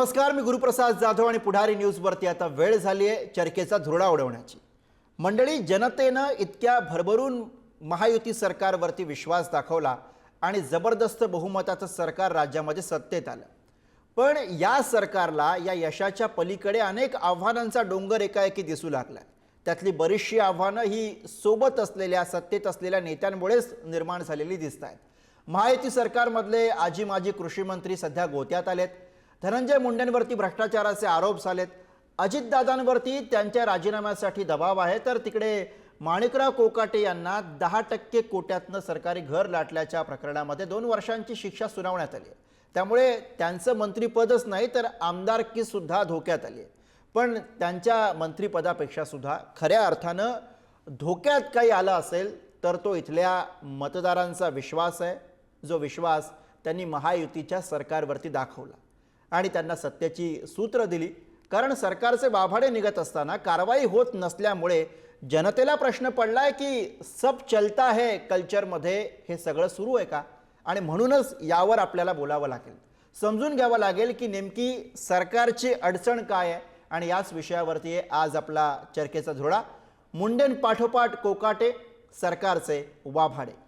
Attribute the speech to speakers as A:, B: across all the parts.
A: नमस्कार, मी गुरुप्रसाद जाधव आणि पुढारी न्यूजवरती आता वेळ झाली आहे चर्चेचा धुरळा उडवण्याची। मंडळी, जनतेनं इतक्या भरभरून महायुती सरकारवरती विश्वास दाखवला आणि जबरदस्त बहुमताचं सरकार राज्यामध्ये सत्तेत आलं। पण या सरकारला या यशाच्या पलीकडे अनेक आव्हानांचा डोंगर एकाएकी दिसू लागला। त्यातली बरीचशी आव्हानं ही सोबत असलेल्या सत्तेत असलेल्या नेत्यांमुळेच निर्माण झालेली दिसतात। महायुती सरकारमधले आजी माजी कृषी मंत्री सध्या गोत्यात आलेत। धनंजय मुंडेंवरती भ्रष्टाचाराचे आरोप झालेत। अजितदादांवरती त्यांच्या राजीनाम्यासाठी दबाव आहे, तर तिकडे माणिकराव कोकाटे यांना 10% कोट्यातनं सरकारी घर लाटल्याच्या प्रकरणामध्ये 2 वर्षांची शिक्षा सुनावण्यात आली आहे। त्यामुळे त्यांचं मंत्रिपदच नाही तर आमदारकी सुद्धा धोक्यात आली आहे। पण त्यांच्या मंत्रिपदापेक्षा सुद्धा खऱ्या अर्थानं धोक्यात काही आलं असेल तर तो इथल्या मतदारांचा विश्वास आहे, जो विश्वास त्यांनी महायुतीच्या सरकारवरती दाखवला आणि त्यांना सत्तेची सूत्र दिली। कारण सरकारचे वाभाडे निघत असताना कारवाई होत नसल्यामुळे जनतेला प्रश्न पडलाय की सब चलता है कल्चरमध्ये हे सगळं सुरू आहे का? आणि म्हणूनच यावर आपल्याला बोलावं लागेल, समजून घ्यावं लागेल की नेमकी सरकारची अडचण काय आहे। आणि याच विषयावरती आज आपला चर्चेचा धुरळा। मुंडेन पाठोपाठ कोकाटे, सरकारचे वाभाडे।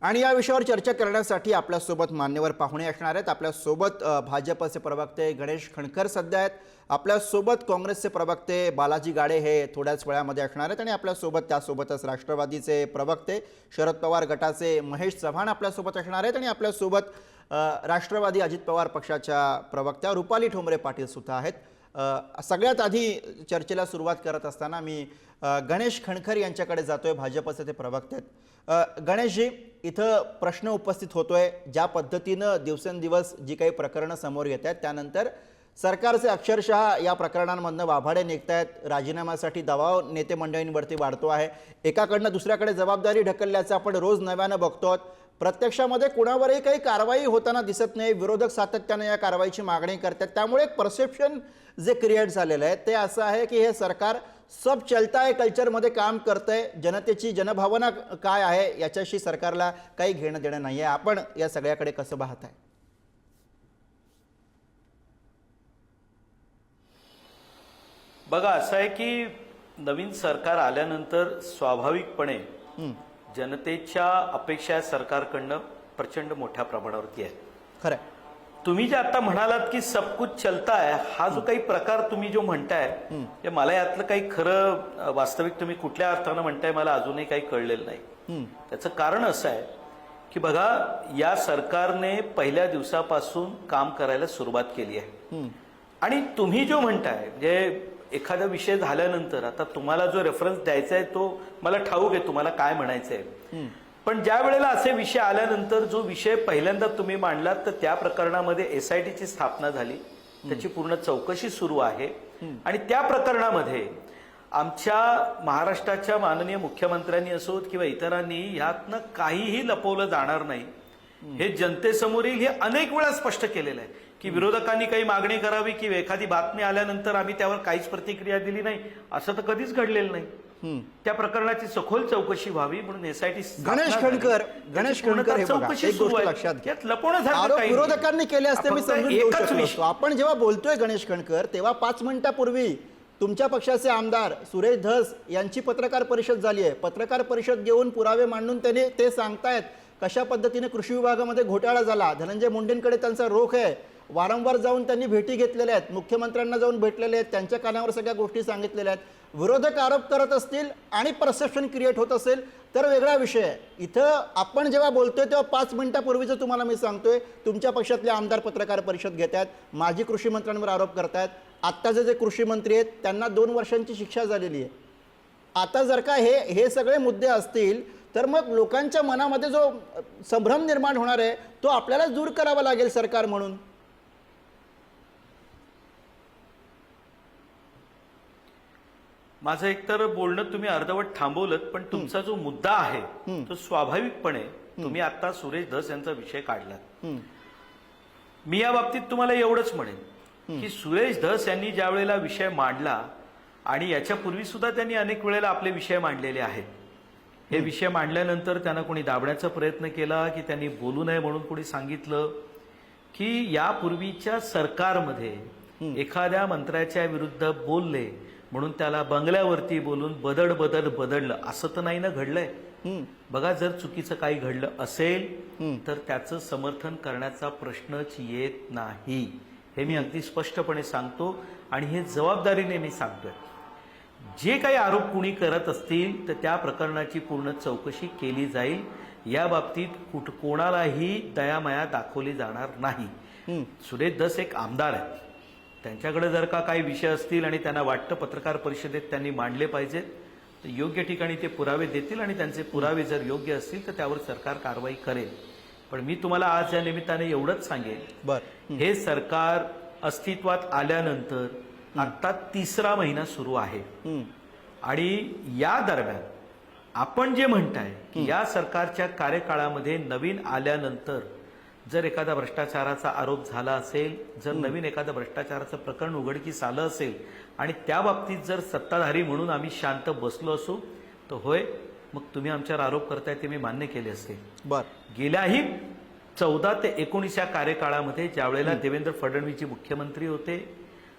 A: आणि या विषयावर चर्चा करण्यासाठी आपल्यासोबत मान्यवर पाहुणे असणार आहेत। आपल्यासोबत भाजपचे प्रवक्ते गणेश खणकर सध्या आहेत, आपल्यासोबत काँग्रेसचे प्रवक्ते बालाजी गाडे हे थोड्याच वेळामध्ये असणार आहेत, आणि आपल्यासोबत त्यासोबतच राष्ट्रवादीचे प्रवक्ते शरद पवार गटाचे महेश चव्हाण आपल्यासोबत असणार आहेत, आणि आपल्यासोबत राष्ट्रवादी अजित पवार पक्षाच्या प्रवक्त्या रुपाली ठोंबरे पाटील सुद्धा आहेत। सगळ्यात आधी चर्चेला सुरुवात करत असताना मी गणेश खणकर यांच्याकडे जातोय, भाजपचे ते प्रवक्ते आहेत। गणेशजी, इथं प्रश्न उपस्थित होतोय, ज्या पद्धतीनं दिवसेंदिवस जी काही प्रकरणं समोर येत आहेत त्यानंतर सरकारचे अक्षरशः या प्रकरणांमधनं वाभाडे निघत आहेत। राजीनाम्यासाठी दबाव नेते मंडळींवरती वाढतो आहे। एकाकडनं दुसऱ्याकडे जबाबदारी ढकलल्याचं आपण रोज नव्यानं बघतोत। प्रत्यक्षामध्ये कुणावरही काही कारवाई होताना दिसत नाही। विरोधक सातत्याने या कारवाईची मागणी करतात। त्यामुळे एक परसेप्शन जे क्रिएट झालेलं आहे ते असं आहे की हे सरकार सब चलता है कल्चरमध्ये काम करतंय। जनतेची जनभावना काय आहे याच्याशी सरकारला काही घेणं देणं नाही आहे। आपण या सगळ्याकडे कसं पाहताय?
B: बघा, असं आहे की नवीन सरकार आल्यानंतर स्वाभाविकपणे जनतेच्या अपेक्षा सरकारकडनं प्रचंड मोठ्या प्रमाणावरती आहे।
A: खरं,
B: तुम्ही जे आता म्हणालात की सब कुछ चलता है, हा जो काही प्रकार तुम्ही जो म्हणताय मला यातलं काही खरं वास्तविक तुम्ही कुठल्या अर्थानं म्हणताय मला अजूनही काही कळलेलं नाही। त्याचं कारण असं आहे की बघा, या सरकारने पहिल्या दिवसापासून काम करायला सुरुवात केली आहे। आणि तुम्ही जो म्हणताय म्हणजे एखादा विषय झाल्यानंतर आता तुम्हाला जो रेफरन्स द्यायचा आहे तो मला ठाऊक आहे तुम्हाला काय म्हणायचंय, पण ज्या वेळेला असे विषय आल्यानंतर जो विषय पहिल्यांदा तुम्ही मांडलात तर त्या प्रकरणामध्ये एसआयटीची स्थापना झाली, त्याची पूर्ण चौकशी सुरू आहे। आणि त्या प्रकरणामध्ये आमच्या महाराष्ट्राच्या माननीय मुख्यमंत्र्यांनी असोत किंवा इतरांनी यातनं काहीही लपवलं जाणार नाही हे जनतेसमोरील हे अनेक वेळा स्पष्ट केलेलं आहे की विरोधकांनी काही मागणी करावी किंवा एखादी बातमी आल्यानंतर आम्ही त्यावर काहीच प्रतिक्रिया दिली नाही असं तर कधीच घडलेलं नाही। त्या प्रकरणाची सखोल चौकशी व्हावी म्हणून एसआयटी
A: गणेश खणकर
B: चौकशी सुरू आहे। यात लपवण्यासारखं काही
A: विरोधकांनी केले असते मी समजून घेऊ शकतो। आपण जेव्हा बोलतोय गणेश खणकर तेव्हा 5 मिनिटापूर्वी तुमच्या पक्षाचे आमदार सुरेश धस यांची पत्रकार परिषद झाली आहे। पत्रकार परिषद घेऊन पुरावे मांडून त्यांनी ते सांगतायत कशा पद्धतीने कृषी विभागामध्ये घोटाळा झाला। धनंजय मुंडेंकडे त्यांचा रोख आहे, वारंवार जाऊन त्यांनी भेटी घेतलेल्या आहेत, मुख्यमंत्र्यांना जाऊन भेटलेले आहेत, त्यांच्या कानावर सगळ्या गोष्टी सांगितलेल्या आहेत। विरोधक आरोप करत असतील आणि परसेप्शन क्रिएट होत असेल तर वेगळा विषय आहे। इथं आपण जेव्हा बोलतोय तेव्हा 5 मिनिटापूर्वीचं तुम्हाला मी सांगतोय तुमच्या पक्षातले आमदार पत्रकार परिषद घेत आहेत, माजी कृषी मंत्र्यांवर आरोप करतायत। आत्ताचे जे कृषी मंत्री आहेत त्यांना 2 वर्षांची शिक्षा झालेली आहे। आता जर का हे सगळे मुद्दे असतील तर मग लोकांच्या मनामध्ये जो संभ्रम निर्माण होणार आहे तो आपल्याला दूर करावा लागेल सरकार म्हणून।
B: माझं एकतर बोलणं तुम्ही अर्धवट थांबवलं, पण तुमचा जो मुद्दा आहे तो स्वाभाविकपणे तुम्ही आता सुरेश धस यांचा विषय काढलात. मी या बाबतीत तुम्हाला एवढंच म्हणेन की सुरेश धस यांनी ज्या वेळेला विषय मांडला आणि याच्यापूर्वी सुद्धा त्यांनी अनेक वेळेला आपले विषय मांडलेले आहेत. हे विषय मांडल्यानंतर त्यांना कोणी दाबण्याचा प्रयत्न केला की त्यांनी बोलू नये म्हणून कोणी सांगितलं की यापूर्वीच्या सरकारमध्ये एखाद्या मंत्र्याच्या विरुद्ध बोलले म्हणून त्याला बंगल्यावरती बोलून बदडलं असं तर नाही ना घडलंय. बघा, जर चुकीचं काही घडलं असेल तर त्याचं समर्थन करण्याचा प्रश्नच येत नाही. हे मी अगदी स्पष्टपणे सांगतो आणि हे जबाबदारीने मी सांगतोय. जे काही आरोप कुणी करत असतील तर त्या प्रकरणाची पूर्ण चौकशी केली जाईल. या बाबतीत कोणालाही दयामाया दाखवली जाणार नाही. सुरेश धस एक आमदार आहेत. त्यांच्याकडे जर का काही विषय असतील आणि त्यांना वाटतं पत्रकार परिषदेत त्यांनी मांडले पाहिजेत तर योग्य ठिकाणी ते पुरावे देतील आणि त्यांचे पुरावे जर योग्य असतील तर त्यावर सरकार कारवाई करेल. पण मी तुम्हाला आज या निमित्ताने एवढंच सांगेन, हे सरकार अस्तित्वात आल्यानंतर आता 3रा महिना सुरू आहे आणि या दरम्यान आपण जे म्हणताय की या सरकारच्या कार्यकाळामध्ये नवीन आल्यानंतर जर एखादा भ्रष्टाचाराचा आरोप झाला असेल, जर नवीन एखादं भ्रष्टाचाराचं प्रकरण उघडकीस आलं असेल आणि त्या बाबतीत जर सत्ताधारी म्हणून आम्ही शांत बसलो असू तर होय, मग तुम्ही आमच्यावर आरोप करताय ते मी मान्य केले असते. गेल्याही 14 ते 19 या कार्यकाळामध्ये ज्या वेळेला देवेंद्र फडणवीसजी मुख्यमंत्री होते,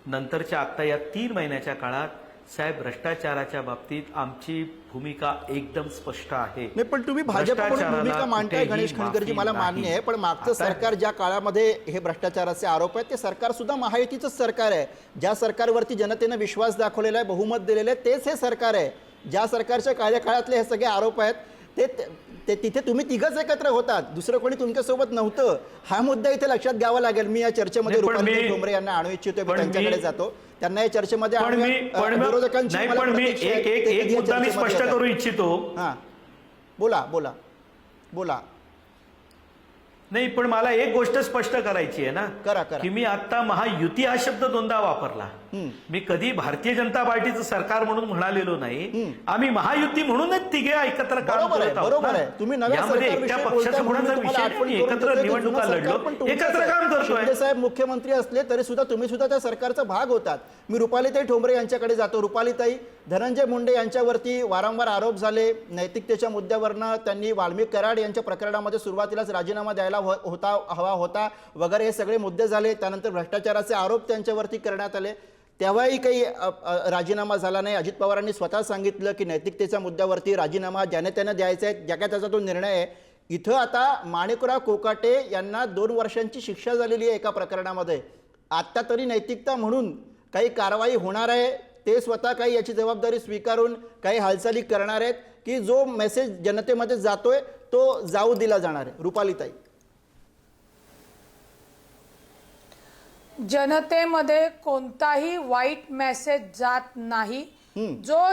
B: नंतरच्या आता या 3 महिन्याच्या काळात साहेब भ्रष्टाचाराच्या बाबतीत आमची भूमिका एकदम स्पष्ट आहे.
A: नाही, पण तुम्ही भाजपकडून भूमिका मांडताय गणेश खंडकरजी, मला मान्य आहे. पण मागचं सरकार ज्या काळामध्ये हे भ्रष्टाचाराचे आरोप आहेत ते सरकार सुद्धा महायुतीचंच सरकार आहे. ज्या सरकारवरती जनतेनं विश्वास दाखवलेला आहे, बहुमत दिलेलं आहे, तेच हे सरकार आहे. ज्या सरकारच्या कार्यकाळातले हे सगळे आरोप आहेत ते तिथे तुम्ही तिघच एकत्र होतात, दुसरं कोणी तुमच्यासोबत नव्हतं. हा मुद्दा इथे लक्षात घ्यावा लागेल. मी या चर्चेमध्ये रुपाली ठोंबरे यांना आणू इच्छितोय, मी त्यांच्याकडे जातो, त्यांना या चर्चेमध्ये विरोधकांची
B: एक मुद्दा मी स्पष्ट करू इच्छितो.
A: हा, बोला बोला बोला.
B: नाही, पण मला एक गोष्ट स्पष्ट करायची आहे ना,
A: करा
B: की मी आता महायुती हा शब्द 2दा वापरला. मी कधी भारतीय जनता पार्टीचं सरकार म्हणून म्हणालेलो नाही. आम्ही महायुती म्हणूनच तिघे एकत्र काम करत आहोत.
A: बरोबर आहे. तुम्ही
B: यामध्ये एकट्या पक्षाचा कोणाचा विषय नाही. एकत्र निवडणुका लढलो, एकत्र काम करतोय.
A: साहेब मुख्यमंत्री असले तरी सुद्धा तुम्ही सुद्धा त्या सरकारचा भाग होतात. मी रुपालीताई ठोंबरे यांच्याकडे जातो. रुपालीताई, धनंजय मुंडे यांच्यावरती वारंवार आरोप झाले नैतिकतेच्या मुद्द्यावरनं. त्यांनी वाल्मिक कराड यांच्या प्रकरणामध्ये सुरुवातीलाच राजीनामा द्यायला हवा होता वगैरे, हे सगळे मुद्दे झाले. त्यानंतर भ्रष्टाचाराचे आरोप त्यांच्यावरती करण्यात आले, तेव्हाही काही राजीनामा झाला नाही. अजित पवारांनी स्वतः सांगितलं की नैतिकतेच्या मुद्द्यावरती राजीनामा ज्याने त्याने द्यायचा आहे, ज्या काय त्याचा तो निर्णय आहे. इथं आता माणिकराव कोकाटे यांना 2 वर्षांची शिक्षा झालेली आहे एका प्रकरणामध्ये. आत्ता तरी नैतिकता म्हणून काही कारवाई होणार आहे, ते स्वतः काही याची जबाबदारी स्वीकारून काही हालचाली करणार आहेत की जो मेसेज जनतेमध्ये जातोय तो जाऊ दिला जाणार आहे? रुपालीताई,
C: जनतेमध्ये कोणताही वाईट मेसेज जात नाही. जो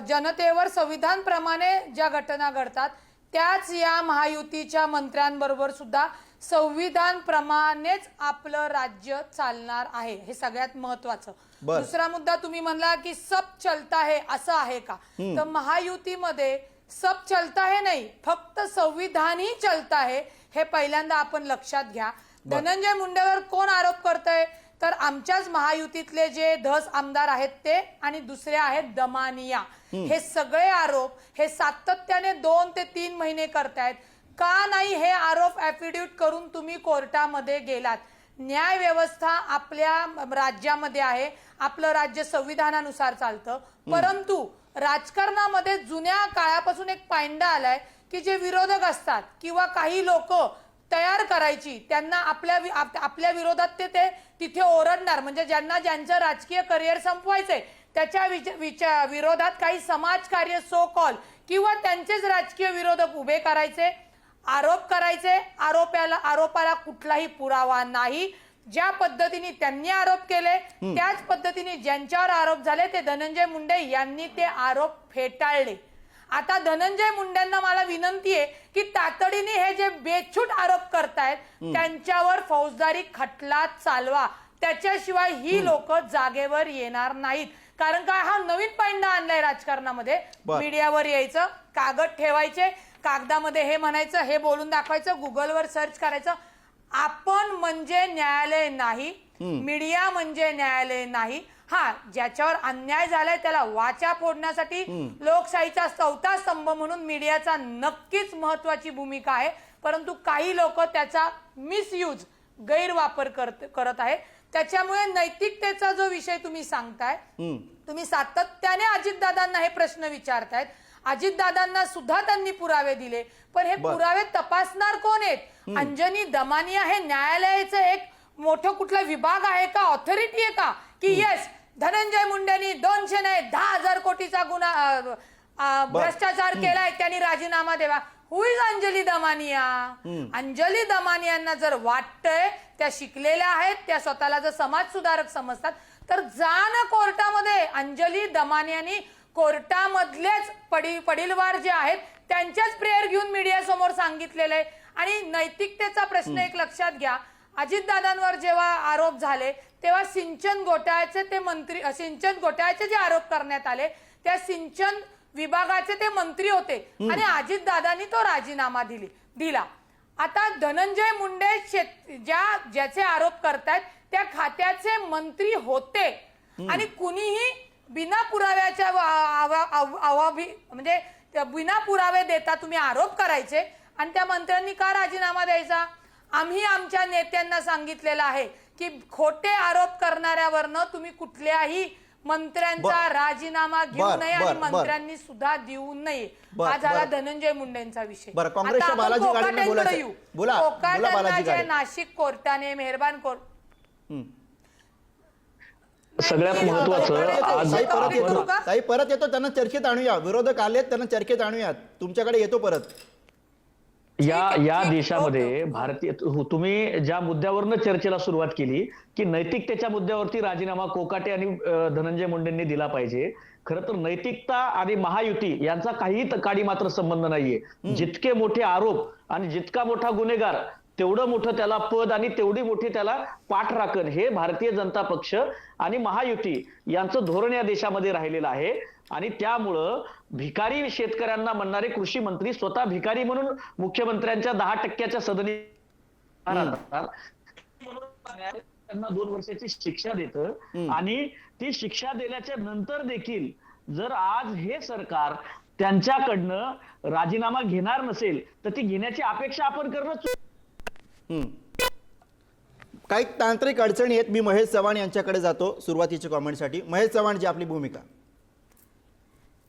C: जनतेवर संविधानप्रमाणे ज्या घटना घडतात त्याच या महायुतीच्या मंत्र्यांबरोबर सुद्धा संविधानप्रमाणेच आपलं राज्य चालणार आहे, हे सगळ्यात महत्वाचं. दुसरा मुद्दा तुम्ही म्हणला की सब चलता है, असं आहे का? तर महायुतीमध्ये सब चलता है नाही, फक्त संविधानही चलता है, हे पहिल्यांदा आपण लक्षात घ्या. धनंजय मुंडेवर कोण आरोप करतय तर आमच्याच महायुतीतले जे धस आमदार आहेत ते आणि दुसरे आहेत दमानिया. हे सगळे आरोप हे सातत्याने 2 ते 3 महिने करतायत. का नाही हे आरोप ऍफिडेव्हिट करून तुम्ही कोर्टामध्ये गेलात? न्याय व्यवस्था आपल्या राज्यामध्ये आहे, आपलं राज्य संविधानानुसार चालतं. परंतु राजकारणामध्ये जुन्या काळापासून एक पायंडा आलाय की जे विरोधक असतात किंवा काही लोक तयार करायची, त्यांना आपल्या विरोधात ते तिथे ओरडणार, म्हणजे ज्यांना ज्यांचं राजकीय करिअर संपवायचंय त्याच्या विरोधात काही समाजकार्य सो कॉल किंवा त्यांचेच राजकीय विरोधक उभे करायचे, आरोप करायचे. आरोपाला कुठलाही पुरावा नाही. ज्या पद्धतीने त्यांनी आरोप केले त्याच पद्धतीने ज्यांच्यावर आरोप झाले ते धनंजय मुंडे यांनी ते आरोप फेटाळले. आता धनंजय मुंडेंना मला विनंती आहे की तातडीने हे जे बेछूट आरोप करतायत त्यांच्यावर फौजदारी खटला चालवा, त्याच्याशिवाय ही लोक जागेवर येणार नाहीत. कारण काय, हा नवीन पायंडा आणलाय राजकारणामध्ये, मीडियावर यायचं, कागद ठेवायचे कागदामध्ये हे म्हणायचं, हे बोलून दाखवायचं, गुगलवर सर्च करायचं. आपण म्हणजे न्यायालय नाही, मीडिया म्हणजे न्यायालय नाही. हा, ज्याच्यावर अन्याय झालाय त्याला वाचा फोडण्यासाठी लोकशाहीचा चौथा स्तंभ म्हणून मीडियाचा नक्कीच महत्वाची भूमिका आहे. परंतु काही लोक त्याचा मिसयूज, गैरवापर करत आहे. त्याच्यामुळे नैतिकतेचा जो विषय तुम्ही सांगताय, तुम्ही सातत्याने अजितदादांना हे प्रश्न विचारतायत. अजितदादांना सुद्धा त्यांनी पुरावे दिले, पण हे पुरावे तपासणार कोण आहेत? अंजनी दमानिया हे न्यायालयाचं एक मोठं कुठला विभाग आहे का, ऑथॉरिटी आहे का, की येस धनंजय मुंडेंनी 200 नाही 10,000 कोटीचा गुन्हा भ्रष्टाचार केलाय, त्यांनी राजीनामा द्यावा? हु इज अंजली दमानिया? अंजली दमानियांना जर वाटतंय त्या शिकलेल्या आहेत, त्या स्वतःला जर समाज सुधारक समजतात, तर जा ना कोर्टामध्ये. अंजली दमानियांनी कोर्टामधलेच पडीलवार जे आहेत त्यांच्याच प्रेयर घेऊन मीडिया समोर सांगितलेलं आहे. आणि नैतिकतेचा प्रश्न एक लक्षात घ्या, अजितदादांवर जेव्हा आरोप झाले तेव्हा सिंचन घोटाळ्याचे ते मंत्री, सिंचन घोटाळ्याचे जे आरोप करण्यात आले त्या सिंचन विभागाचे ते मंत्री होते आणि अजितदादांनी तो राजीनामा दिला. आता धनंजय मुंडे ज्याचे आरोप करतायत त्या खात्याचे मंत्री होते आणि कुणीही बिना पुराव्याच्या म्हणजे बिना पुरावे देता तुम्ही आरोप करायचे आणि त्या मंत्र्यांनी का राजीनामा द्यायचा? आम्ही आमच्या नेत्यांना सांगितलेलं आहे की खोटे आरोप करणाऱ्यावरनं तुम्ही कुठल्याही मंत्र्यांचा राजीनामा घेऊ नये आणि मंत्र्यांनी सुद्धा देऊ नये. हा झाला धनंजय मुंडेंचा विषय.
A: काँग्रेसच्या बालाजी गाडीने बोलायचं. बोला बालाजी गाडी.
C: नाशिक कोर्टाने मेहरबान कोर्ट
D: सगळ्यात महत्वाचं आज
A: ताई परत येतो, त्यांना चर्चेत आणूया. विरोधक आलेत, त्यांना चर्चेत आणूयात. तुमच्याकडे येतो परत.
D: या देशामध्ये भारतीय, तुम्ही ज्या मुद्द्यावरनं चर्चेला सुरुवात केली की नैतिकतेच्या मुद्द्यावरती राजीनामा कोकाटे आणि धनंजय मुंडेंनी दिला पाहिजे. खरं तर नैतिकता आणि महायुती यांचा काही काडी मात्र संबंध नाहीये. जितके मोठे आरोप आणि जितका मोठा गुन्हेगार तेवढं मोठं त्याला पद आणि तेवढी मोठी त्याला पाठराखण हे भारतीय जनता पक्ष आणि महायुती यांचं धोरण या देशामध्ये राहिलेलं आहे. आणि त्यामुळं भिकारी शेतकऱ्यांना म्हणणारे कृषी मंत्री स्वतः भिकारी म्हणून मुख्यमंत्र्यांच्या 10% सदनी त्यांना 2 वर्षाची शिक्षा देतं. आणि ती शिक्षा दिल्याच्या नंतर देखील जर आज हे सरकार त्यांच्याकडनं राजीनामा घेणार नसेल तर ती घेण्याची अपेक्षा आपण करणं.
A: काही तांत्रिक अडचणी आहेत. मी महेश चव्हाण यांच्याकडे जातो सुरुवातीच्या कॉमेंटसाठी. महेश चव्हाणची आपली भूमिका.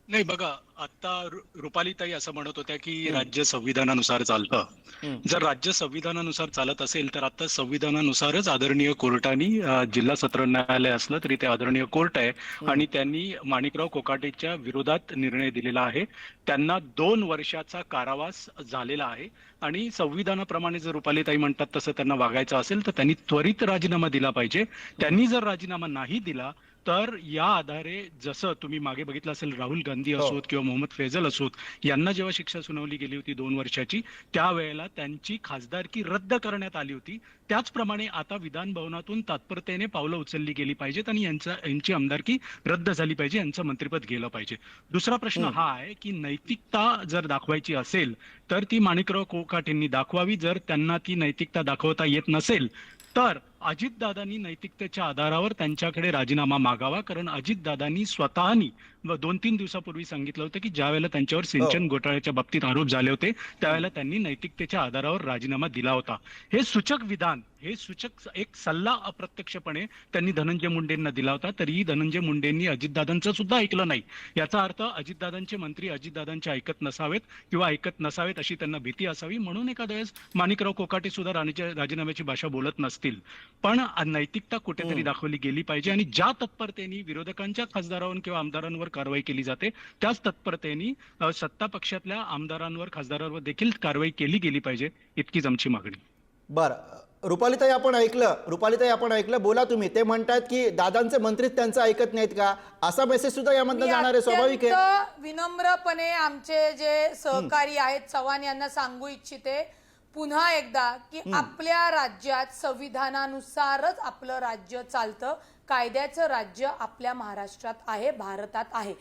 E: नाही बघा, आता रुपालीताई असं म्हणत होत्या की राज्य संविधानानुसार चालतं. जर राज्य संविधानानुसार चालत असेल तर आता संविधानानुसारच आदरणीय कोर्टाने, जिल्हा सत्र न्यायालय असलं तरी ते आदरणीय कोर्ट आहे आणि त्यांनी माणिकराव कोकाटेच्या विरोधात निर्णय दिलेला आहे. त्यांना 2 वर्षाचा कारावास झालेला आहे आणि संविधानाप्रमाणे जर रुपालीताई म्हणतात तसं त्यांना वागायचं असेल तर त्यांनी त्वरित राजीनामा दिला पाहिजे. त्यांनी जर राजीनामा नाही दिला तर या आधारे, जसं तुम्ही मागे बघितलं असेल, राहुल गांधी असोत किंवा मोहम्मद फैजल असोत यांना जेव्हा शिक्षा सुनावली गेली होती 2 वर्षाची, त्यावेळेला त्यांची खासदारकी रद्द करण्यात आली होती. त्याचप्रमाणे आता विधान भवनातून तात्परतेने पावलं उचलली गेली पाहिजेत आणि यांची आमदारकी रद्द झाली पाहिजे, यांचं मंत्रिपद गेलं पाहिजे. दुसरा प्रश्न हा आहे की नैतिकता जर दाखवायची असेल तर ती माणिकराव कोकाटेंनी दाखवावी. जर त्यांना ती नैतिकता दाखवता येत नसेल तर अजितदादांनी नैतिकतेच्या आधारावर त्यांच्याकडे राजीनामा मागावा. कारण अजितदादांनी स्वतःनी 2-3 दिवसापूर्वी सांगितलं होतं की ज्या वेळेला त्यांच्यावर सिंचन घोटाळ्याच्या बाबतीत आरोप झाले होते त्यावेळेला त्यांनी नैतिकतेच्या आधारावर राजीनामा दिला होता. हे सूचक विधान, हे सूचक एक सल्ला अप्रत्यक्षपणे त्यांनी धनंजय मुंडेंना दिला होता. तरीही धनंजय मुंडेंनी अजितदादांचं सुद्धा ऐकलं नाही. याचा अर्थ अजितदादांचे मंत्री अजितदादांचे ऐकत नसावेत किंवा ऐकत नसावेत अशी त्यांना भीती असावी, म्हणून एखाद्या वेळेस माणिकराव कोकाटे सुद्धा राजीनाम्याची भाषा बोलत नसतील. पण नैतिकता कुठेतरी दाखवली गेली पाहिजे आणि ज्या तत्परतेने विरोधकांच्या खासदारांवर किंवा आमदारांवर कारवाई केली जाते त्याच तत्परतेने सत्ता पक्षातल्या आमदारांवर, खासदारांवर देखील कारवाई केली गेली पाहिजे, इतकीच आमची मागणी.
A: बरं, रुपालीताई आपण ऐकलं. बोला तुम्ही. ते म्हणतात की दादांचे मंत्री त्यांचं ऐकत नाहीत का, असा मेसेज सुद्धा यामधनं जाणार आहे. स्वाभाविक आहे.
C: विनम्रपणे आमचे जे सहकारी आहेत चव्हाण यांना सांगू इच्छिते पुन्हा एकदा की आपल्या राज्यात संविधानानुसारच आपलं राज्य चालतं. कायद्याचं राज्य आपल्या महाराष्ट्रात आहे, भारतात आहे.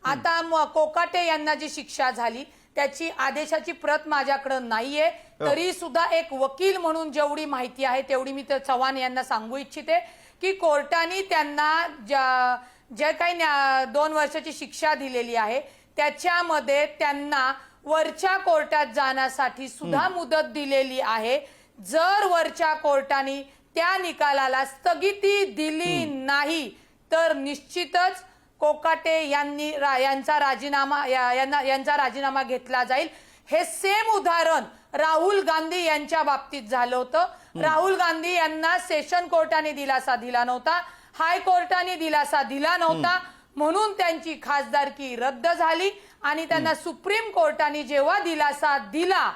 C: आता कोकाटे यांना जी शिक्षा झाली त्याची आदेशाची प्रत माझ्याकडे नाहीये. तरी सुद्धा एक वकील म्हणून जेवढी माहिती आहे तेवढी मी तर चव्हाण यांना सांगू इच्छिते की कोर्टाने त्यांना जे काही 2 वर्षाची शिक्षा दिलेली आहे त्याच्यामध्ये त्यांना वरच्या कोर्टात जाण्यासाठी सुद्धा मुदत दिलेली आहे. जर वरच्या कोर्टाने त्या निकालाला स्थगिती दिली नाही तर निश्चितच कोकाटे यांचा राजीनामा घेतला जाईल. हे सेम उदाहरण राहुल गांधी यांच्या बाबतीत झालं होतं. राहुल गांधी यांना सेशन कोर्टाने दिलासा दिला नव्हता, हायकोर्टाने दिलासा दिला नव्हता, म्हणून त्यांची खासदारकी रद्द झाली आणि त्यांना सुप्रीम कोर्टाने जेव्हा दिलासा दिला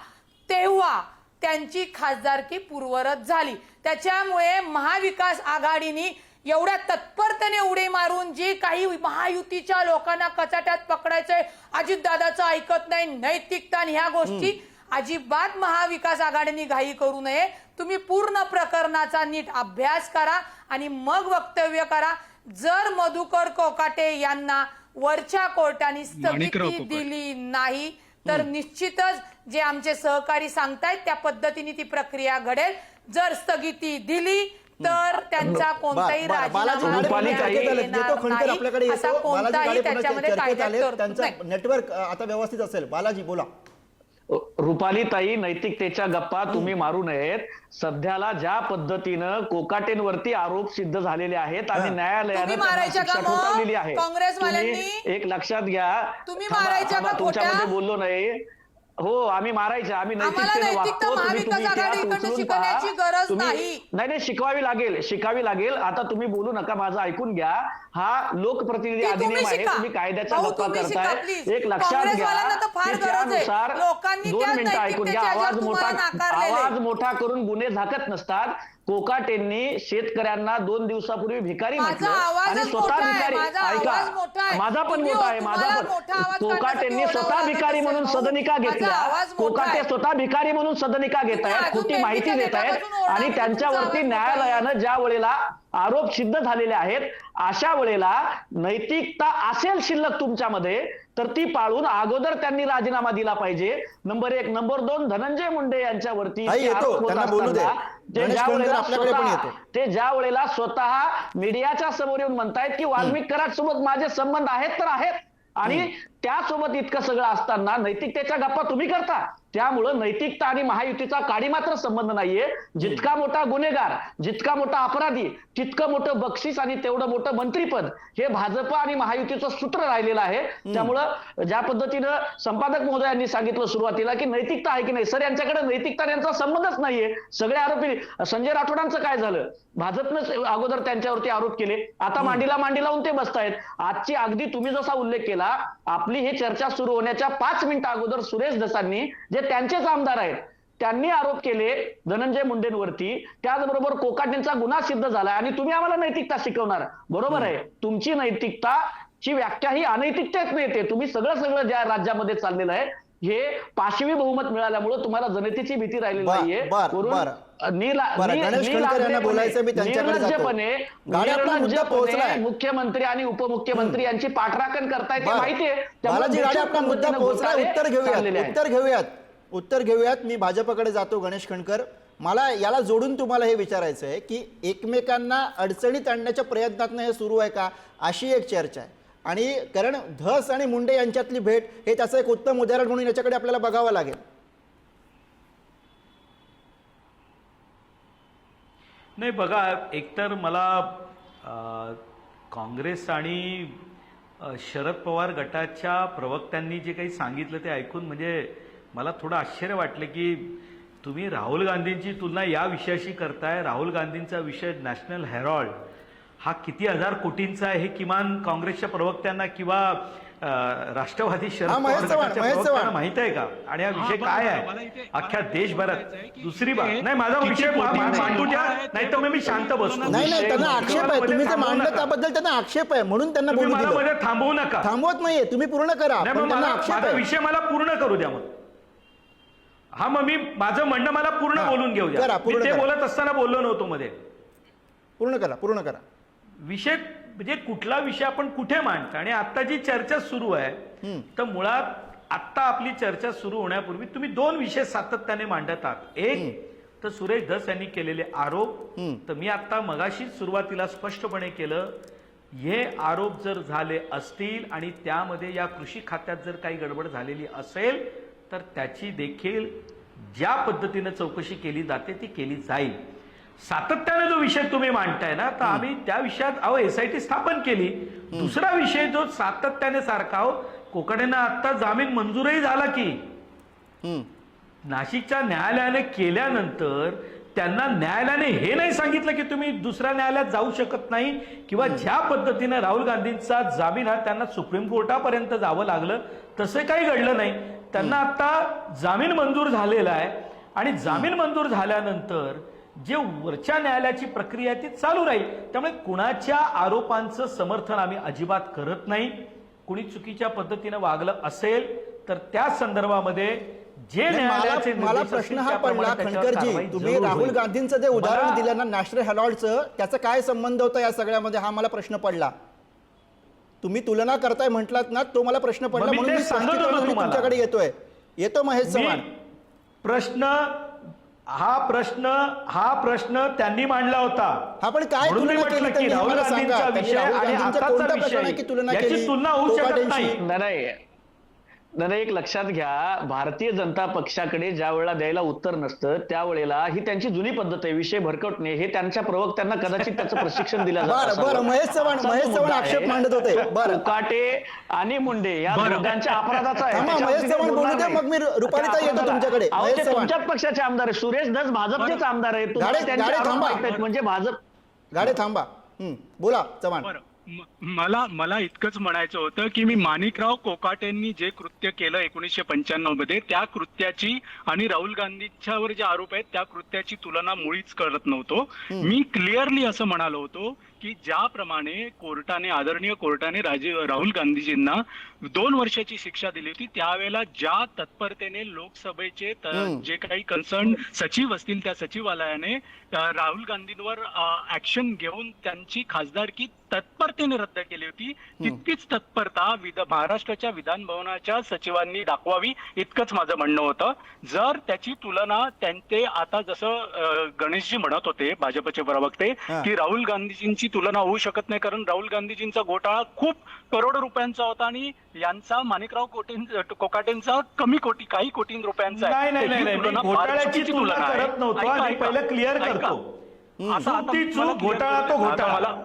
C: तेव्हा त्यांची खासदारकी पूर्ववत झाली. त्याच्यामुळे महाविकास आघाडीने एवढ्या तत्परतेने उडी मारून जी काही महायुतीच्या लोकांना कचाट्यात पकडायचंय, अजितदादाचं ऐकत नाही, नैतिकता आणि ह्या गोष्टी अजिबात महाविकास आघाडीने घाई करू नये. तुम्ही पूर्ण प्रकरणाचा नीट अभ्यास करा आणि मग वक्तव्य करा. जर मधुकर कोकाटे यांना वरच्या कोर्टाने स्थगिती दिली नाही तर निश्चितच जे आमचे सहकारी सांगतायत त्या पद्धतीने ती प्रक्रिया घडेल. जर स्थगिती दिली तर त्यांचा कोणताही
A: नेटवर्क आता व्यवस्थित असेल. बालाजी बोला.
D: रुपालीताई, नैतिकतेच्या गप्पा तुम्ही मारू नयेत. सध्याला ज्या पद्धतीनं कोकाटेंवरती आरोप सिद्ध झालेले आहेत आणि न्यायालयाने त्यांना शिक्षा ठोठावलेली आहे, तुम्ही एक लक्षात घ्या. तुमच्यामध्ये बोललो नाही. हो, आम्ही मारायचे, आम्ही नैतिकतेने वागतो. नाही, शिकावी लागेल. आता तुम्ही बोलू नका, माझं ऐकून घ्या. हा लोकप्रतिनिधी अधिनियम आहे, तुम्ही कायद्याच्या गप्पा करताय. एक लक्षात घ्या की त्यानुसार 2 मिनिटं ऐकून घ्या. आवाज मोठा करून गुन्हे झाकत नसतात. कोकाटेंनी शेतकऱ्यांना 2 दिवसापूर्वी भिकारी म्हटलं आणि स्वतः भिकारी, ऐका, माझा पण मोठा आहे, कोकाटेंनी स्वतः भिकारी म्हणून सदनिका घेतल्या. कोकाटे स्वतः भिकारी म्हणून सदनिका घेत आहेत, खोटी माहिती देत आहेत आणि त्यांच्यावरती न्यायालयानं ज्या वेळेला आरोप सिद्ध झालेले आहेत अशा वेळेला नैतिकता असेल शिल्लक तुमच्यामध्ये तर ती पाळून अगोदर त्यांनी राजीनामा दिला पाहिजे. नंबर 1. नंबर 2, धनंजय मुंडे यांच्यावरती ज्या वेळेला स्वतः मीडियाच्या समोर येऊन म्हणतायत की वाल्मिक कराड सोबत माझे संबंध आहेत तर आहेत आणि त्यासोबत इतकं सगळं असताना नैतिकतेच्या गप्पा तुम्ही करता. त्यामुळं नैतिकता आणि महायुतीचा काडी मात्र संबंध नाहीये. जितका मोठा गुन्हेगार, जितका मोठा अपराधी, तितकं मोठं बक्षीस आणि तेवढं मोठं मंत्रीपद हे भाजप आणि महायुतीचं सूत्र राहिलेलं आहे. त्यामुळं ज्या पद्धतीनं संपादक महोदयांनी सांगितलं सुरुवातीला की नैतिकता आहे की नाही, सर यांच्याकडे नैतिकता यांचा संबंधच नाहीये. सगळे आरोपी संजय राठोडांचं काय झालं? भाजपनं अगोदर त्यांच्यावरती आरोप केले, आता मांडीला मांडी लावून ते बसतायत. आजची अगदी तुम्ही जसा उल्लेख केला, आपली ही चर्चा सुरू होण्याच्या 5 मिनिटं अगोदर सुरेश दसांनी, जे त्यांचेच आमदार आहेत, त्यांनी आरोप केले धनंजय मुंडेंवरती. त्याचबरोबर कोकाटेंचा गुन्हा सिद्ध झाला आणि तुम्ही आम्हाला नैतिकता शिकवणार. बरोबर आहे, तुमची नैतिकताची व्याख्या ही अनैतिकतेत येते. तुम्ही सगळं ज्या राज्यामध्ये चाललेलं आहे हे 5वी बहुमत मिळाल्यामुळे तुम्हाला जनतेची भीती राहिलेली नाहीये. मुख्यमंत्री आणि उपमुख्यमंत्री यांची पाठराखण करतायत ते माहितीये.
A: उत्तर घेऊयात. मी भाजपकडे जातो. गणेश खणकर, मला याला जोडून तुम्हाला हे विचारायचं आहे की एकमेकांना अडचणीत आणण्याच्या प्रयत्नातनं हे सुरू आहे का, अशी एक चर्चा आहे. आणि कारण धस आणि मुंडे यांच्यातली भेट हे त्याचं एक उत्तम उदाहरण म्हणून याच्याकडे आपल्याला बघावं लागेल.
B: नाही, बघा, एकतर मला काँग्रेस आणि शरद पवार गटाच्या प्रवक्त्यांनी जे काही सांगितलं ते ऐकून म्हणजे मला थोडं आश्चर्य वाटलं की तुम्ही राहुल गांधींची तुलना या विषयाशी करताय. राहुल गांधींचा विषय नॅशनल हेराल्ड हा किती हजार कोटींचा आहे हे किमान काँग्रेसच्या प्रवक्त्यांना किंवा राष्ट्रवादी शरद पवार गटाच्या प्रवक्त्यांना माहित आहे का? आणि हा विषय काय आहे अख्ख्या देशभरात? दुसरी बात, नाही, माझा विषय मांडू द्या, नाही तर मी शांत बसतो.
A: नाही, त्यांना आक्षेप आहे, तुम्ही ते मांडलं त्याबद्दल त्यांना आक्षेप आहे म्हणून त्यांना बोलू दिलं.
B: मला थांबवू नका.
A: थांबवत नाहीये, तुम्ही पूर्ण करा.
B: माझा विषय मला पूर्ण करू द्या. मग हा, मग मी माझं म्हणणं मला पूर्ण बोलून घेऊ द्या. मी ते बोलत असताना बोललो नव्हतो मध्ये.
A: पूर्ण करा.
B: विषय म्हणजे कुठला विषय आपण कुठे मांडतो. आणि आता जी चर्चा सुरू आहे तर मुळात आत्ता आपली चर्चा सुरू होण्यापूर्वी तुम्ही 2 विषय सातत्याने मांडत आहात. एक तर सुरेश धस यांनी केलेले आरोप. तर मी आता मगाशीच सुरुवातीला स्पष्टपणे केलं, हे आरोप जर झाले असतील आणि त्यामध्ये या कृषी खात्यात जर काही गडबड झालेली असेल तर त्याची देखील ज्या पद्धतीने चौकशी केली जाते ती केली जाईल. सातत्याने जो विषय तुम्ही मांडताय ना, तर आम्ही त्या विषयात SIT स्थापन केली. दुसरा विषय जो सातत्याने सारखा कोकाटेंना आता जामीन मंजूरही झाला की नाशिकच्या न्यायालयाने केल्यानंतर त्यांना न्यायालयाने हे नाही सांगितलं की तुम्ही दुसऱ्या न्यायालयात जाऊ शकत नाही, किंवा ज्या पद्धतीने राहुल गांधींचा जामीन हा त्यांना सुप्रीम कोर्टापर्यंत जावं लागलं तसं काही घडलं नाही. त्यांना आता जामीन मंजूर झालेला आहे आणि जामीन मंजूर झाल्यानंतर जे वरच्या न्यायालयाची प्रक्रिया आहे ती चालू राहील. त्यामुळे कुणाच्या आरोपांचं समर्थन आम्ही अजिबात करत नाही. कुणी चुकीच्या पद्धतीने वागलं असेल तर त्या संदर्भामध्ये जे न्यायालयाचे
A: मला
B: निर्देश
A: प्रश्न
B: असतील
A: हा
B: त्याप्रमाणे
A: पडला,
B: त्याच्यावर
A: खंडकरजी,
B: कारवाई
A: तुम्ही
B: जरूर
A: राहुल
B: होईल.
A: गांधींचं जे उदाहरण
B: मला-
A: दिलं ना नॅशनल हेरॉल्डचं, त्याचा काय संबंध होता या सगळ्यामध्ये, हा मला प्रश्न पडला. तुम्ही तुलना करताय म्हटलात ना, तो मला प्रश्न पडला,
B: मग मी
A: म्हणून
B: ते
A: मी
B: सांगत होतो
A: स्पष्टीकरणासाठी
B: तुम्हाला.
A: तुमच्याकडे येतो महेश चव्हाण.
B: हा प्रश्न त्यांनी मांडला होता.
A: हा, पण काय
B: म्हणून मी
A: तुलना
B: म्हटलं
A: केली
B: की
A: त्यांनी,
B: राहुल
A: आम्हाला सांगा.
B: गांधींचा
A: त्यांनी
B: विषय
A: राहुल
B: आणि
A: गांधींच्या
B: आताचा
A: कोणत्या
B: विषय
A: प्रश्नाची तुलना
B: याची
A: केली?
B: तुलना होऊ शकत
A: कोकाटेंशी?
B: नाही.
D: नाही, एक लक्षात घ्या, भारतीय जनता पक्षाकडे ज्या वेळेला द्यायला उत्तर नसतं त्यावेळेला ही त्यांची जुनी पद्धत आहे, विषय भरकटणे. हे त्यांच्या प्रवक्त्यांना कदाचित त्याचं प्रशिक्षण दिलं जात
A: बरं
D: असावं.
A: महेश चव्हाण
D: असा जो मुद्दा
A: आक्षेप
D: आहे,
A: मांडत होते. बरं
D: कोकाटे आणि मुंडे या दोघांच्या अपराधाचा आहे.
A: थांबा,
D: त्याच्यावरती
A: महेश चव्हाण
D: बोलणार
A: बोलू द्या,
D: नाही.
A: मग मी रुपालीताई येतो
D: त्या
A: तुमच्याकडे.
D: अहो,
A: महेश
D: ते
A: चव्हाण,
D: तुमच्याच पक्षाचे आमदार आहे. सुरेश धस भाजपचेच आमदार आहे. तुम्हाला
A: गाडे
D: त्यांचे आरोप
A: थांबा.
D: माहित आहेत, म्हणजे भाजप.
A: गाडे थांबा. बोला चव्हाण.
E: बरं मला इतकंच म्हणायचं होतं की मी माणिकराव कोकाटेंनी जे कृत्य केलं 1995 मध्ये, त्या कृत्याची आणि राहुल गांधींच्यावर जे आरोप आहेत त्या कृत्याची तुलना मुळीच करत नव्हतो. मी क्लिअरली असं म्हणालो होतो की ज्याप्रमाणे आदरणीय कोर्टाने राहुल गांधीजींना 2 वर्षाची शिक्षा दिली होती, त्यावेळेला ज्या तत्परतेने लोकसभेचे जे काही कन्सर्न सचिव असतील त्या सचिवालयाने राहुल गांधींवर ऍक्शन घेऊन त्यांची खासदारकी तत्परतेने रद्द केली होती, तितकीच तत्परता महाराष्ट्राच्या विधान भवनाच्या सचिवांनी दाखवावी, इतकंच माझं म्हणणं होतं. जर त्याची तुलना ते आता जसं गणेशजी म्हणत होते, भाजपचे प्रवक्ते, की राहुल गांधीजींची तुलना होऊ शकत नाही कारण राहुल गांधीजींचा घोटाळा खूप करोडो रुपयांचा होता आणि यांचा माणिकराव कोकाटेंचा काही कोटी रुपयांचा आहे.
B: नाही, मी घोटाळ्याची तुलना करत नव्हतो. आणि पहिलं क्लिअर करतो, घोटाळा तो घोटाळा.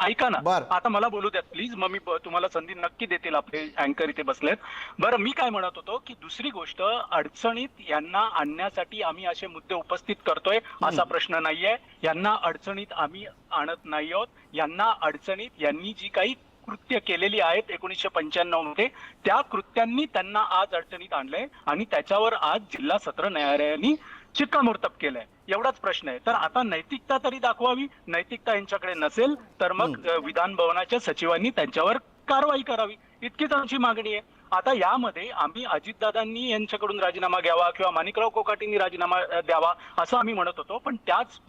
E: ऐका ना, आता मला बोलू द्यात प्लीज, मग मी तुम्हाला संधी नक्की देतील, आपले अँकर इथे बसलेत. बरं, मी काय म्हणत होतो की दुसरी गोष्ट, अडचणीत यांना आणण्यासाठी आम्ही असे मुद्दे उपस्थित करतोय असा प्रश्न नाहीये. यांना अडचणीत आम्ही आणत नाही आहोत. यांना अडचणीत यांनी जी काही कृत्य केलेली आहेत 1995 मध्ये, त्या कृत्यांनी त्यांना आज अडचणीत आणलंय आणि त्याच्यावर आज जिल्हा सत्र न्यायालयाने शिक्कामोर्तब केलंय. एवढाच प्रश्न आहे. तर आता नैतिकता तरी दाखवावी. नैतिकता यांच्याकडे नसेल तर मग विधान भवनाच्या सचिवांनी त्यांच्यावर कारवाई करावी, इतकीच आमची मागणी आहे. आता यामध्ये आम्ही अजितदादांनी यांच्याकडून राजीनामा घ्यावा किंवा माणिकराव कोकाटेंनी राजीनामा द्यावा असं आम्ही म्हणत होतो, पण त्याच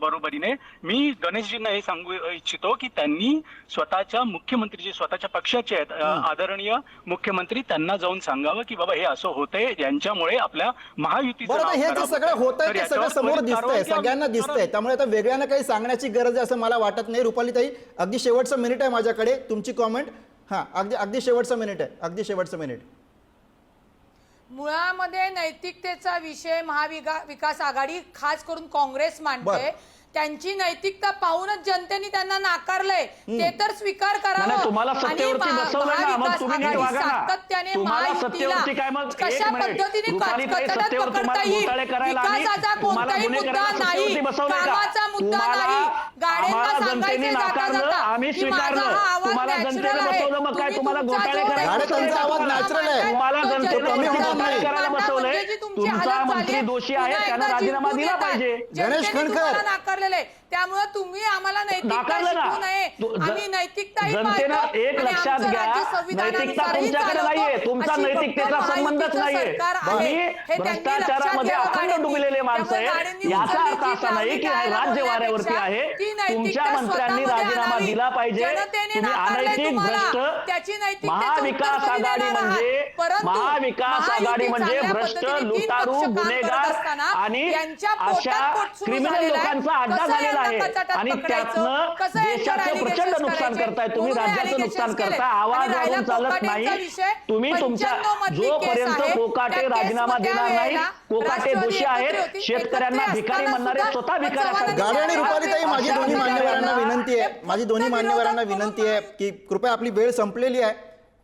E: बरोबरीने मी गणेशजींना हे सांगू इच्छितो की त्यांनी स्वतःच्या मुख्यमंत्री, स्वतःच्या पक्षाचे आहेत आदरणीय मुख्यमंत्री, त्यांना जाऊन सांगावं की बाबा हे असं होतंय, यांच्यामुळे आपल्या महायुतीचं
A: बरं, हे जे सगळं होतंय ते सगळं समोर दिसतंय, सगळ्यांना दिसतंय, त्यामुळे आता वेगळ्यानं काही सांगण्याची गरज आहे असं मला वाटत नाही. रुपालीताई, अगदी शेवटचं मिनिट आहे माझ्याकडे, तुमची कॉमेंट. हा, अगदी शेवटचं मिनिट आहे, अगदी शेवटचं मिनिट.
C: मुळामध्ये नैतिकतेचा विषय महाविकास आघाडी खास करून काँग्रेस मांडते. त्यांची नैतिकता पाहूनच जनतेने त्यांना नाकारलंय, ते तर स्वीकार करावं.
D: तुम्हाला सत्तेवरती बसवलंय ना, मग तुम्ही नीट वागा ना.
C: सातत्याने
D: तुम्हाला
C: महायुतीला
D: सत्तेवरती काय मग
C: कशा पद्धतीने कचकचत पकडता येईल, विकासाचा कोणताही मुद्दा नाही, कामाचा मुद्दा नाही. गाड्यांना सांगायचे जाता जाता की माझा हा आवाज नॅचरल आहे,
D: तुम्हाला घोटाळे
A: गाडे, त्यांचा आवाज नॅचरल आहे,
D: तुम्हाला
A: कमी होणार नाही.
D: करायला बसवलंय. तुमचा मंत्री दोषी आहे, त्यांना राजीनामा दिला पाहिजे.
A: गणेश खणकर
C: त्यामुळे तुम्ही आम्हाला नैतिकता
D: नाकारलं ना.
C: शिकवू नये. आम्ही नैतिकताही
D: जनतेनं
C: पाळतो
D: एक
C: आणि
D: लक्षात
C: आमचं
D: घ्या,
C: राज्य
D: नैतिकता
C: संविधानानुसारही
D: तुमच्याकडे
C: चालवतो.
D: नाहीये, तुमचा
C: अशी
D: नैतिकतेचा
C: फक्त
D: संबंधच
C: महायुतीचं
D: नाहीये.
C: सरकार आहे.
D: तुम्ही
C: हे त्यांनी
D: भ्रष्टाचारामध्ये
C: लक्षात
D: अखंड
C: घ्यावं
D: डुबलेले माणसं
C: त्यामुळे
D: आहे.
C: गाड्यांनी
D: याचा
C: उचलली
D: अर्थ
C: जी
D: असा नाही की
C: लावणी
D: राज्य वाऱ्यावरती
C: गायला
D: आहे.
C: ती नैतिकता
D: तुमच्या मंत्र्यांनी
C: स्वतःमध्ये
D: राजीनामा
C: आणावी.
D: दिला पाहिजे.
C: जनतेने
D: तुम्ही
C: नाकारलंय
D: अनैतिक
C: तुम्हाला.
D: भ्रष्ट
C: त्याची नैतिकतेचं
D: महाविकास
C: उत्तर कधी
D: आघाडी
C: देणार
D: म्हणजे
C: आहात? परंतु
D: महाविकास आघाडी
C: महायुती
D: म्हणजे
C: चांगल्या
D: भ्रष्ट
C: पद्धतीने तीन
D: लुटारू
C: पक्ष काम करत
D: गुन्हेगार
C: असताना
D: आणि
C: यांच्या
D: अशा
C: पोटात पोट सुरू
D: क्रिमिनल
C: झालेलं आहे.
D: लोकांचा अड्डा
C: कसं
D: झालेला
C: यांना
D: आहे
C: कचाट्यात
D: आणि
C: पकडायचं?
D: त्यातनं
C: कसं यांच्यावर
D: देशाचं प्रचंड
C: allegations
D: नुकसान
C: करायचे?
D: करताय तुम्ही.
C: म्हणून
D: राज्याचं
C: allegations
D: नुकसान
C: केले.
D: करताय.
C: आणि
D: आवाज
C: राहिला
D: वाढवून चालत
C: कोकाटेंचा
D: नाही.
C: विषय,
D: तुम्ही तुमच्या
C: 95 मधली केस
D: जोपर्यंत
C: आहे,
D: कोकाटे
C: त्या
D: राजीनामा
C: केसमध्ये
D: देणार नाही,
C: त्यावेळेला
D: कोकाटे
C: राष्ट्रवादी
D: दोषी
C: एकत्र
D: आहेत,
C: होती.
D: शेतकऱ्यांना
C: एकत्र
D: भिकारी
C: असताना
D: म्हणणारे
C: सुद्धा
D: स्वतः भिकारी
C: चव्हाणांनी
D: असतात.
A: गाडे आणि रुपालीताई, माझी दोन्ही मान्यवरांना विनंती आहे, माझी दोन्ही मान्यवरांना विनंती आहे की कृपया, आपली वेळ संपलेली आहे,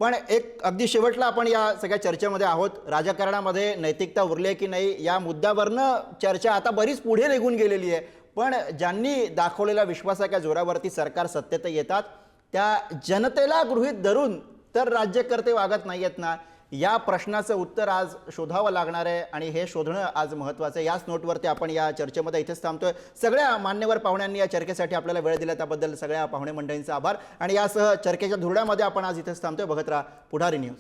A: पण एक अगदी शेवटला आपण या सगळ्या चर्चेमध्ये आहोत. राजकारणामध्ये नैतिकता उरली आहे की नाही या मुद्द्यावरनं चर्चा आता बरीच पुढे निघून गेलेली आहे. पण ज्यांनी दाखवलेल्या विश्वासाच्या जोरावरती सरकार सत्तेत येतात त्या जनतेला गृहीत धरून तर राज्यकर्ते वागत नाही आहेत ना, या प्रश्नाचं उत्तर आज शोधावं लागणार आहे आणि हे शोधणं आज महत्त्वाचं आहे. याच नोटवरती आपण या चर्चेमध्ये इथेच थांबतोय. सगळ्या मान्यवर पाहुण्यांनी या चर्चेसाठी आपल्याला वेळ दिला त्याबद्दल सगळ्या पाहुणे मंडळींचा आभार. आणि यासह चर्चेच्या धुरड्यामध्ये आपण आज इथेच थांबतोय. बघत राहा पुढारी न्यूज.